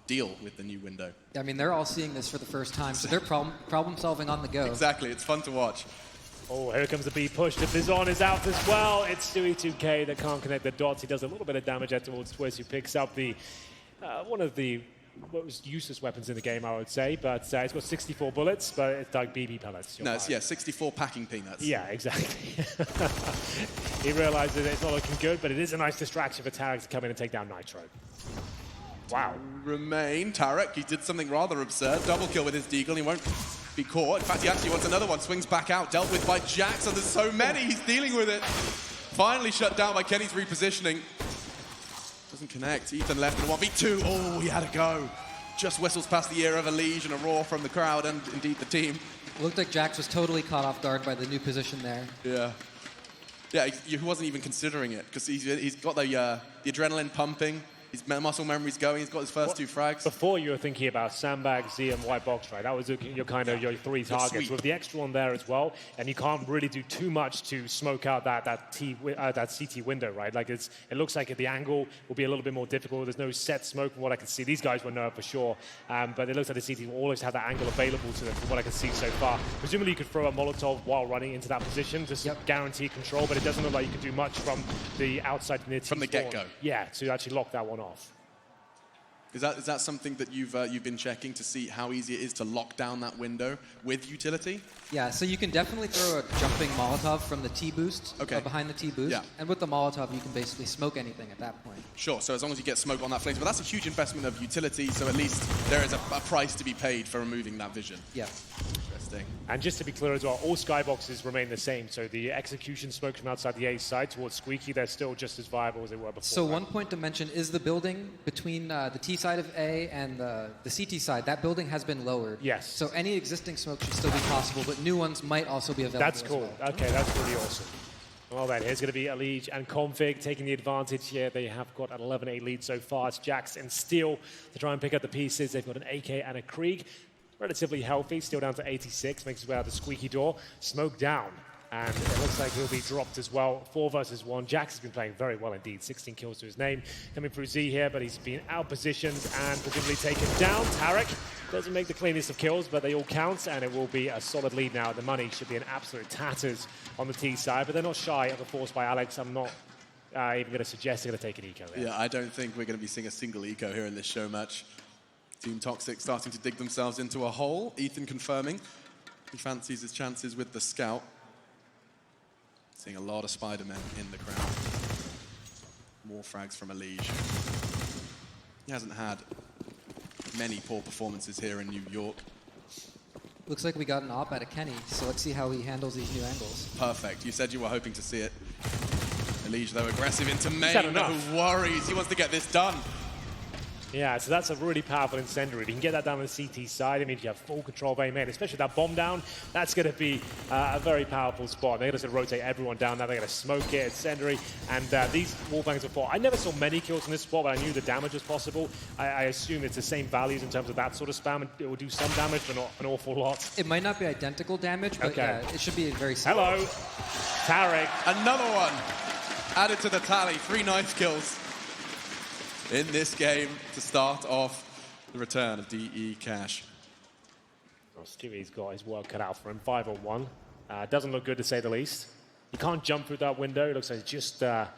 deal with the new window. I mean, they're all seeing this for the first time, so they're problem solving on the go. Exactly, it's fun to watch. Oh, here comes the B push. The Bizon is out as well. It's Stewie 2K that can't connect the dots. He does a little bit of damage out towards Twist, who picks up the one of the useless weapons in the game, I would say. But it's got 64 bullets, but it's like BB pellets. No, it's 64 packing peanuts. Yeah, exactly. He realizes it's not looking good, but it is a nice distraction for Tarek to come in and take down Nitro. Wow. Remain, Tarek, he did something rather absurd. Double kill with his Deagle, he won't be caught. In fact, he actually wants another one. Swings back out, dealt with by Jax, and there's so many, he's dealing with it. Finally shut down by Kenny's repositioning. Doesn't connect. Ethan left in a 1v2. Oh, he had a go. Just whistles past the ear of a Liege and a roar from the crowd and indeed the team. Looked like Jax was totally caught off guard by the new position there. Yeah. Yeah, he wasn't even considering it because he's got the adrenaline pumping. His muscle memory's going. He's got his first two frags. Before you were thinking about Sandbag, Z, and White Box, right? That was your three targets. With the extra one there as well, and you can't really do too much to smoke out that CT window, right? Like it looks like the angle will be a little bit more difficult. There's no set smoke from what I can see. These guys will know for sure, but it looks like the CT will always have that angle available to them from what I can see so far. Presumably you could throw a Molotov while running into that position to guarantee control, but it doesn't look like you can do much from the outside near T from the get-go. Yeah, to actually lock that one off. Is that something that you've been checking to see how easy it is to lock down that window with utility? Yeah, so you can definitely throw a jumping Molotov from the T-boost, behind the T-boost. Yeah. And with the Molotov, you can basically smoke anything at that point. Sure, so as long as you get smoke on that flames. But that's a huge investment of utility, so at least there is a price to be paid for removing that vision. Yeah. Interesting. And just to be clear as well, all skyboxes remain the same. So the execution smoke from outside the A side towards Squeaky, they're still just as viable as they were before. So one point to mention is the building between the T side of A and the CT side. That building has been lowered. Yes. So any existing smoke should still be possible, but new ones might also be available. That's cool. Well. Okay, that's really awesome. Well then, here's going to be Liege and Config taking the advantage here. They have got an 11-8 lead so far. It's Jax and Steel to try and pick up the pieces. They've got an AK and a Krieg. Relatively healthy, still down to 86, makes his way out the Squeaky door. Smoke down, and it looks like he'll be dropped as well. 4 versus 1. Jax has been playing very well indeed. 16 kills to his name. Coming through Z here, but he's been out-positioned and presumably taken down. Tarek doesn't make the cleanest of kills, but they all count, and it will be a solid lead now. The money should be in absolute tatters on the T side, but they're not shy of a force by Alex. I'm not even going to suggest they're going to take an eco here. Yeah, I don't think we're going to be seeing a single eco here in this show match. Team Toxic starting to dig themselves into a hole. Ethan confirming he fancies his chances with the scout. Seeing a lot of Spider-Men in the crowd. More frags from Liege. He hasn't had many poor performances here in New York. Looks like we got an op out of Kenny, so let's see how he handles these new angles. Perfect. You said you were hoping to see it. Elige, though, aggressive into main. No worries. He wants to get this done. Yeah, so that's a really powerful incendiary. If you can get that down on the CT side, I mean, if you have full control of A main, especially that bomb down, that's going to be a very powerful spot. They're going to rotate everyone down there. They're going to smoke it, incendiary, and these wallbangs before. I never saw many kills in this spot, but I knew the damage was possible. I assume it's the same values in terms of that sort of spam, and it will do some damage, but not an awful lot. It might not be identical damage, but yeah, it should be very similar. Hello, Tarek. Another one added to the tally. 3 knife kills in this game to start off the return of DE Cash. Well, Stewie's got his work cut out for him. 5-on-1. Doesn't look good, to say the least. He can't jump through that window. It looks like it's just a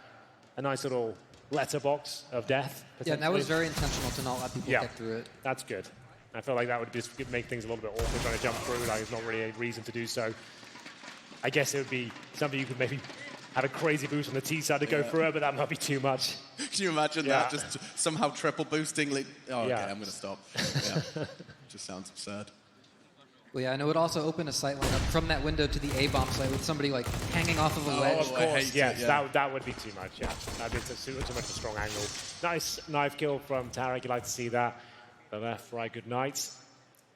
nice little letterbox of death. Yeah, and that was very intentional to not let people get through it. That's good. I feel like that would just make things a little bit awkward trying to jump through. Like, there's not really a reason to do so. I guess it would be something you could maybe have a crazy boost on the T side to go through it, but that might be too much. Can you imagine that? Just somehow triple boosting. Okay, I'm going to stop. Just sounds absurd. Well, yeah, and it would also open a sight line up from that window to the A-bomb site with somebody like hanging off of a ledge. Of course, yes, that would be too much, yeah. That would be too much of a strong angle. Nice knife kill from Tarek, you'd like to see that. The left, right, good night.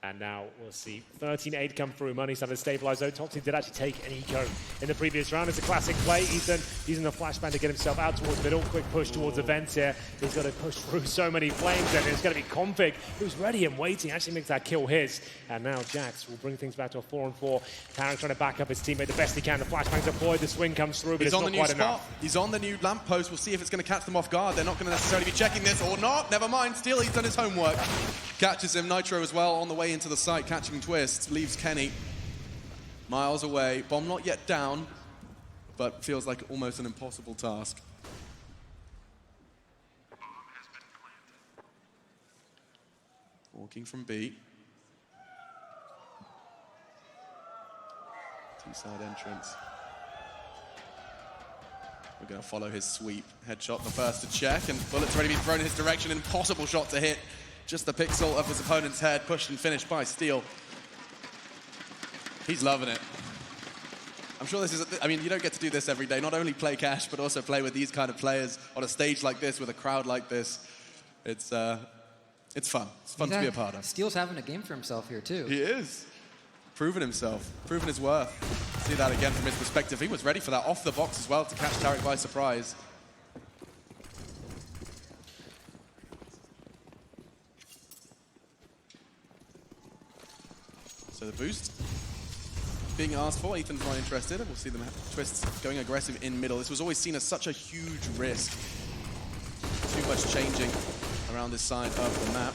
And now we'll see 13-8 come through. Money started to stabilize, though. Toxic did actually take an eco in the previous round. It's a classic play. Ethan using the flashbang to get himself out towards middle. Quick push towards the vents here. He's got to push through so many flames, and it's going to be Config, who's ready and waiting. Actually makes that kill his. And now Jax will bring things back to a 4-on-4. Tarek trying to back up his teammate the best he can. The flashbang's deployed. The swing comes through, but it's not quite enough. He's on the new lamppost. We'll see if it's going to catch them off guard. They're not going to necessarily be checking this or not. Never mind. Still, he's done his homework. Catches him. Nitro as well on the way into the site. Catching Twist, leaves Kenny miles away. Bomb not yet down, but feels like almost an impossible task. Walking from B. T-side entrance. We're going to follow his sweep. Headshot, the first to check, and bullets already been thrown in his direction. Impossible shot to hit. Just the pixel of his opponent's head, pushed and finished by Steel. He's loving it. I'm sure this is, I mean, you don't get to do this every day. Not only play Cash, but also play with these kind of players on a stage like this, with a crowd like this. It's fun. It's fun to be a part of. Steel's having a game for himself here, too. He is. Proven himself. Proven his worth. See that again from his perspective. He was ready for that off the box as well to catch Tarek by surprise. So the boost being asked for. Ethan's not interested. We'll see them Twists going aggressive in middle. This was always seen as such a huge risk. Too much changing around this side of the map.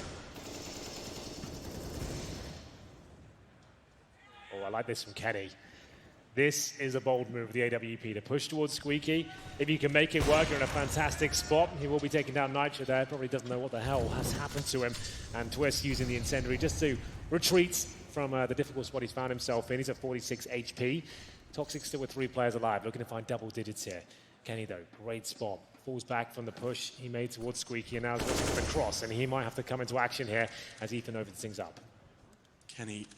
Oh, I like this from Kenny. This is a bold move of the AWP to push towards Squeaky. If you can make it work, you're in a fantastic spot. He will be taking down Nitro there. Probably doesn't know what the hell has happened to him. And Twist using the incendiary just to retreat from the difficult spot he's found himself in. He's at 46 HP. Toxic still with 3 players alive, looking to find double digits here. Kenny, though, great spot. Falls back from the push he made towards Squeaky, and now he's looking for the cross, and he might have to come into action here as Ethan opens things up. Kenny,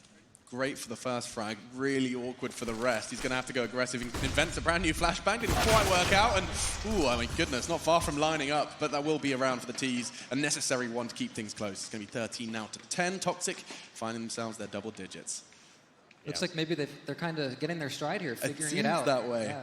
great for the first frag, really awkward for the rest. He's going to have to go aggressive. He invents a brand new flashbang, didn't quite work out, and ooh, I mean, goodness, not far from lining up, but that will be around for the T's. A necessary one to keep things close. It's going to be 13 now to 10. Toxic finding themselves their double digits. Looks like maybe they're kind of getting their stride here, figuring it It seems out. that way. Yeah.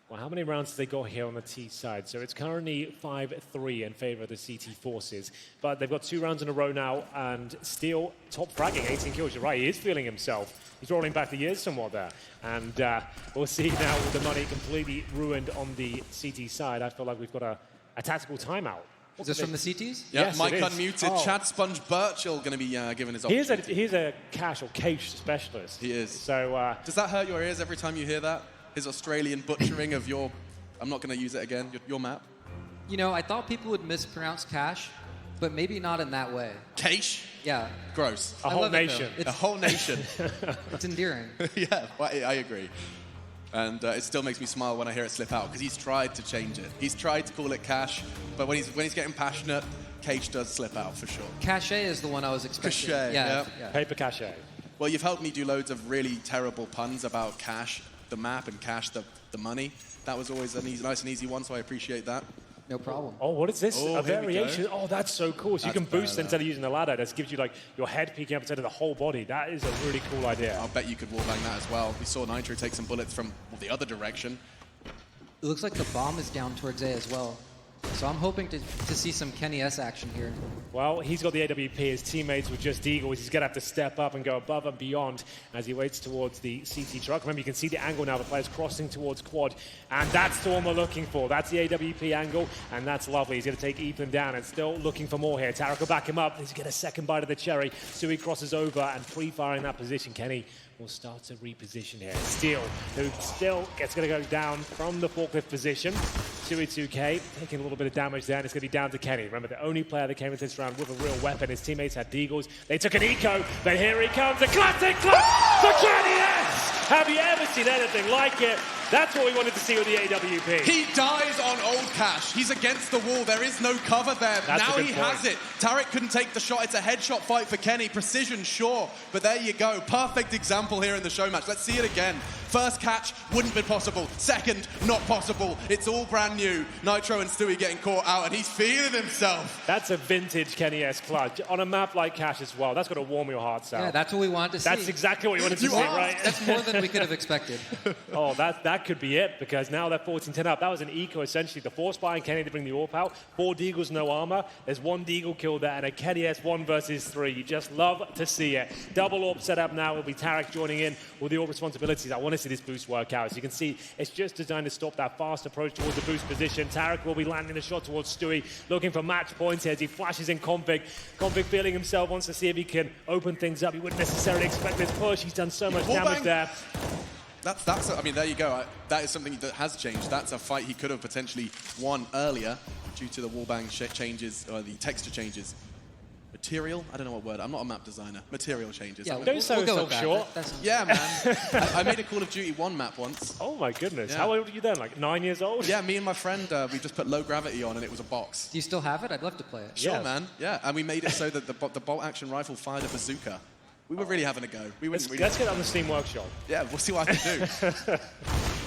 Well, how many rounds have they got here on the T side? So it's currently 5-3 in favor of the CT forces. But they've got 2 rounds in a row now, and Steel top fragging, 18 kills. You're right, he is feeling himself. He's rolling back the years somewhat there. And we'll see now with the money completely ruined on the CT side. I feel like we've got a tactical timeout. Is this from the CTs? Yeah, yes, Mike unmuted. Oh. Chad Sponge Birchall going to be given his opportunity. He's a cash or cache specialist. He is. So does that hurt your ears every time you hear that? His Australian butchering of your, I'm not going to use it again, your map? You know, I thought people would mispronounce cash, but maybe not in that way. Cache? Yeah. Gross. A whole nation. A whole nation. It's endearing. Yeah, well, I agree. And it still makes me smile when I hear it slip out, because he's tried to change it. He's tried to call it cash, but when he's getting passionate, Cache does slip out for sure. Cache is the one I was expecting. Cache, yeah. Paper cache. Well, you've helped me do loads of really terrible puns about Cash, the map, and Cash, the money. That was always a nice and easy one, so I appreciate that. No problem. Oh, what is this? Oh, a variation? Oh, that's so cool. So you can boost better. instead of using the ladder. That gives you like your head peeking up instead of the whole body. That is a really cool idea. I'll bet you could wallbang that as well. We saw Nitro take some bullets from the other direction. It looks like the bomb is down towards A as well. So I'm hoping to see some Kenny S action here. Well, he's got the AWP. His teammates were just Eagles. He's going to have to step up and go above and beyond as he waits towards the CT truck. Remember, you can see the angle now. The player's crossing towards quad. And that's the one we're looking for. That's the AWP angle, and that's lovely. He's going to take Ethan down and still looking for more here. Tarek will back him up. He's going to get a second bite of the cherry. So he crosses over and pre-firing that position. Kenny will start to reposition here. Steele, who still gets going to go down from the forklift position. 2k taking a little bit of damage there, and it's going to be down to Kenny. Remember, the only player that came into this round with a real weapon. His teammates had Deagles. They took an eco, but here he comes. A classic clutch for Kenny S! Have you ever seen anything like it? That's what we wanted to see with the AWP. He dies on old Cash. He's against the wall. There is no cover there. Now he has it. Tarek couldn't take the shot. It's a headshot fight for Kenny. Precision, sure. But there you go. Perfect example here in the show match. Let's see it again. First catch, wouldn't have been possible. Second, not possible. It's all brand new. Nitro and Stewie getting caught out, and he's feeling himself. That's a vintage Kenny S clutch. On a map like Cash as well. That's got to warm your hearts out. Yeah, that's what we wanted to see. That's exactly what we wanted to see, right? That's more than we could have expected. Oh, that could be it, because now they're 14-10 up. That was an eco, essentially. The force buy and Kenny to bring the AWP out. 4 Deagles, no armor. There's 1 Deagle kill there, and a Kenny S 1 versus 3. You just love to see it. Double AWP set up now. It'll be Tarek joining in with the AWP responsibilities. I want to see this boost work out. As you can see, it's just designed to stop that fast approach towards the boost position. Tarek will be landing a shot towards Stewie, looking for match points here as he flashes in Config. Config feeling himself, wants to see if he can open things up. He wouldn't necessarily expect this push. He's done so much damage there. I mean, there you go. That is something that has changed. That's a fight he could have potentially won earlier due to the wallbang changes, or the texture changes. Material? I don't know what word. I'm not a map designer. Material changes. Yeah, don't sell yourself short. Yeah, man. I made a Call of Duty 1 map once. Oh, my goodness. Yeah. How old were you then? Like 9 years old? Yeah, me and my friend, we just put low gravity on, and it was a box. Do you still have it? I'd love to play it. Sure, man. Yeah, and we made it so that the bolt action rifle fired a bazooka. We were really having a go. Let's get it on the Steam Workshop. Yeah, we'll see what I can do.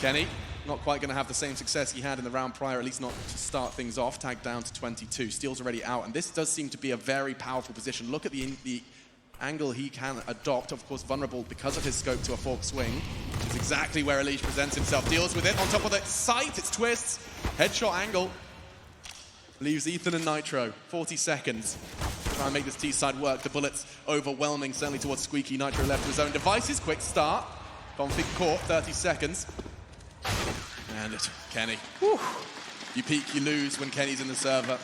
Kenny, not quite going to have the same success he had in the round prior, at least not to start things off. Tagged down to 22. Steel's already out, and this does seem to be a very powerful position. Look at the angle he can adopt. Of course, vulnerable because of his scope to a fork swing, which is exactly where Elish presents himself. Deals with it on top of the sight. It's twists. Headshot angle. Leaves Ethan and Nitro. 40 seconds. Try and make this T-side work. The bullets overwhelming, certainly towards Squeaky. Nitro left to his own devices. Quick start. Config caught, 30 seconds. And Kenny. Whew. You peak, you lose when Kenny's in the server.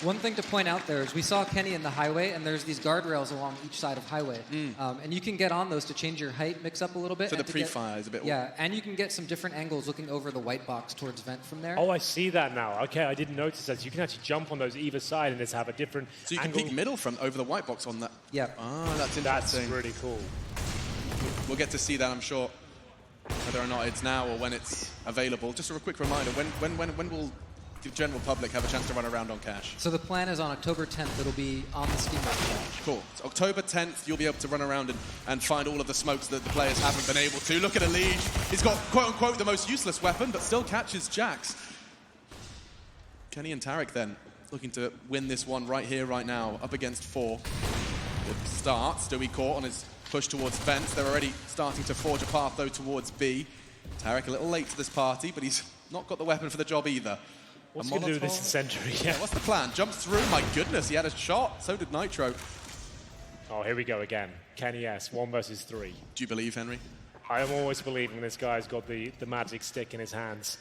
One thing to point out there is we saw Kenny in the highway, and there's these guardrails along each side of highway. And you can get on those to change your height, mix up a little bit. So the pre-fire is a bit... Yeah, and you can get some different angles looking over the white box towards vent from there. Oh, I see that now. Okay, I didn't notice that. So you can actually jump on those either side and just have a different So you can angle. peek middle from over the white box on that. Yeah. Ah, that's interesting. That's really cool. We'll get to see that, I'm sure, whether or not it's now or when it's available. Just a quick reminder, when will the general public have a chance to run around on Cash? So the plan is on October 10th, it'll be on the Steam Workshop. Cool. So October 10th, you'll be able to run around and find all of the smokes that the players haven't been able to. Look at Elish. He's got, quote-unquote, the most useless weapon, but still catches Jax. Kenny and Tarek, then, looking to win this one right here, right now, up against 4. Good start. Stewie caught on his push towards fence. They're already starting to forge a path, though, towards B. Tarek a little late to this party, but he's not got the weapon for the job either. What's he going to do with this incendiary? Yeah, what's the plan? Jumps through. My goodness, he had a shot. So did Nitro. Oh, here we go again. Kenny S, 1 versus 3. Do you believe, Henry? I am always believing this guy's got the magic stick in his hands.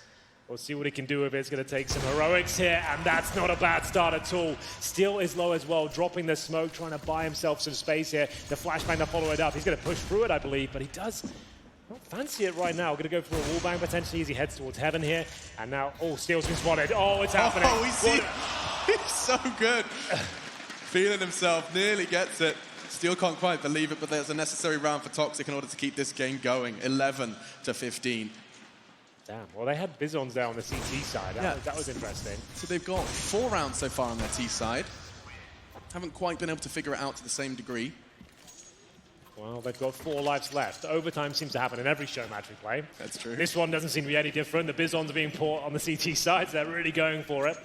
We'll see what he can do with it. It's going to take some heroics here, and that's not a bad start at all. Steele is low as well, dropping the smoke, trying to buy himself some space here. The flashbang to follow it up. He's going to push through it, I believe, but he does not fancy it right now. Going to go for a wallbang potentially as he heads towards heaven here. And now, Steele's been spotted. Oh, it's happening. Oh, he's so good. Feeling himself, nearly gets it. Steele can't quite believe it, but there's a necessary round for Toxic in order to keep this game going. 11-15. Damn. Well, they had Bizons there on the CT side. That was interesting. So they've got 4 rounds so far on their T side. Haven't quite been able to figure it out to the same degree. Well, they've got 4 lives left. Overtime seems to happen in every show match we play. That's true. This one doesn't seem to be any different. The Bizons are being put on the CT side, so they're really going for it.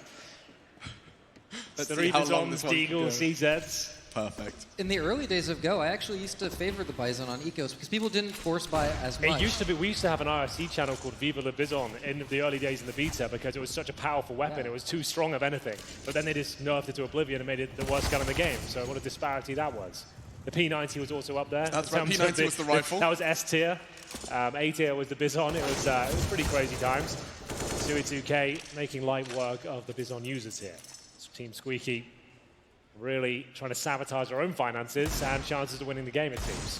Let's 3 see how long Bizons, this one can Deagle, go. CZs. Perfect. In the early days of Go, I actually used to favor the Bison on Ecos because people didn't force buy as much. It used to be, we used to have an IRC channel called Viva la Bizon in the early days in the beta because it was such a powerful weapon. Yeah. It was too strong of anything. But then they just nerfed it to oblivion and made it the worst gun in the game. So what a disparity that was. The P90 was also up there. That's right, P90 was the rifle. That was S tier. A tier was the Bizon. It was pretty crazy times. Sui 2K making light work of the Bizon users here. Team Squeaky really trying to sabotage our own finances and chances of winning the game, it seems.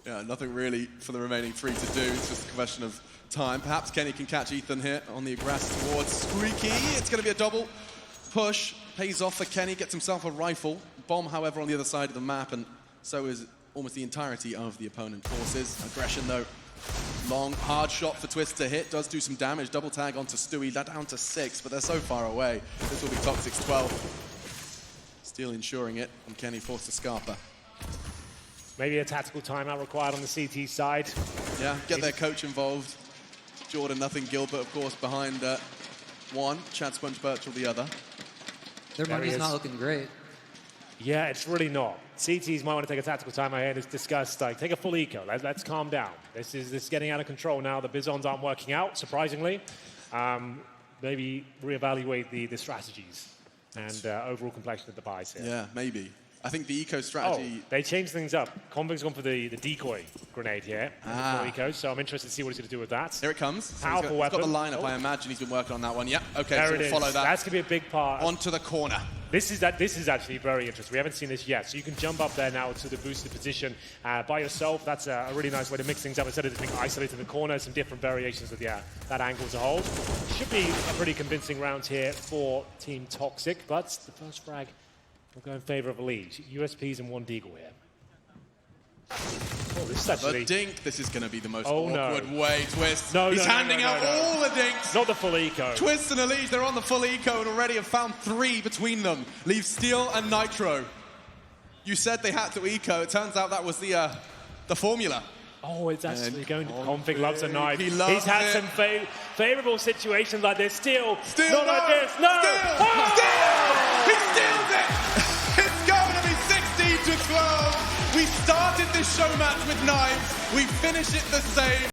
Yeah, nothing really for the remaining 3 to do. It's just a question of time. Perhaps Kenny can catch Ethan here on the aggress towards Squeaky. It's going to be a double push. Pays off for Kenny, gets himself a rifle. Bomb, however, on the other side of the map, and so is almost the entirety of the opponent forces. Aggression, though. Long, hard shot for Twist to hit. Does do some damage. Double tag onto Stewie. That down to 6, but they're so far away. This will be Toxic's 12. Still ensuring it, and Kenny forced to Scarpa. Maybe a tactical timeout required on the CT side. Yeah, get their coach involved. Jordan, nothing. Gilbert, of course, behind one. Chad Sponge Birchall, the other. Their money's not looking great. Yeah, it's really not. CTs might want to take a tactical time ahead. It's discussed, like, take a full eco. Let's calm down. This is getting out of control now. The Bizons aren't working out, surprisingly. Maybe reevaluate the strategies and overall complexion of the buys here. Yeah, maybe. I think the eco strategy... Oh, they changed things up. Convic's gone for the decoy grenade here. Eco, so I'm interested to see what he's going to do with that. Here it comes. So Powerful weapon. He's got the lineup. I imagine he's been working on that one. Yep. Okay, there so it we'll is. follow that. That's going to be a big part. Onto the corner. This is actually very interesting. We haven't seen this yet. So you can jump up there now to the boosted position by yourself. That's a really nice way to mix things up instead of just being isolated in the corner. Some different variations of that angle to hold. Should be a pretty convincing round here for Team Toxic, but the first frag will go in favor of a lead. USPs and 1 Deagle here. Oh, this is actually... The dink. This is going to be the most awkward way. Twist. No, He's handing out all the dinks. Not the full eco. Twist and Elise, they're on the full eco and already have found 3 between them. Leave Steel and Nitro. You said they had to eco. It turns out that was the formula. Oh, it's actually going to Config. Loves a knife. He loves He's had it. some favorable situations like this. Steel. Steel, Not like this. No. Steel. Oh! Steel. He steals it. It's going to be 16 to 12. We started this show match with knives. We finish it the same.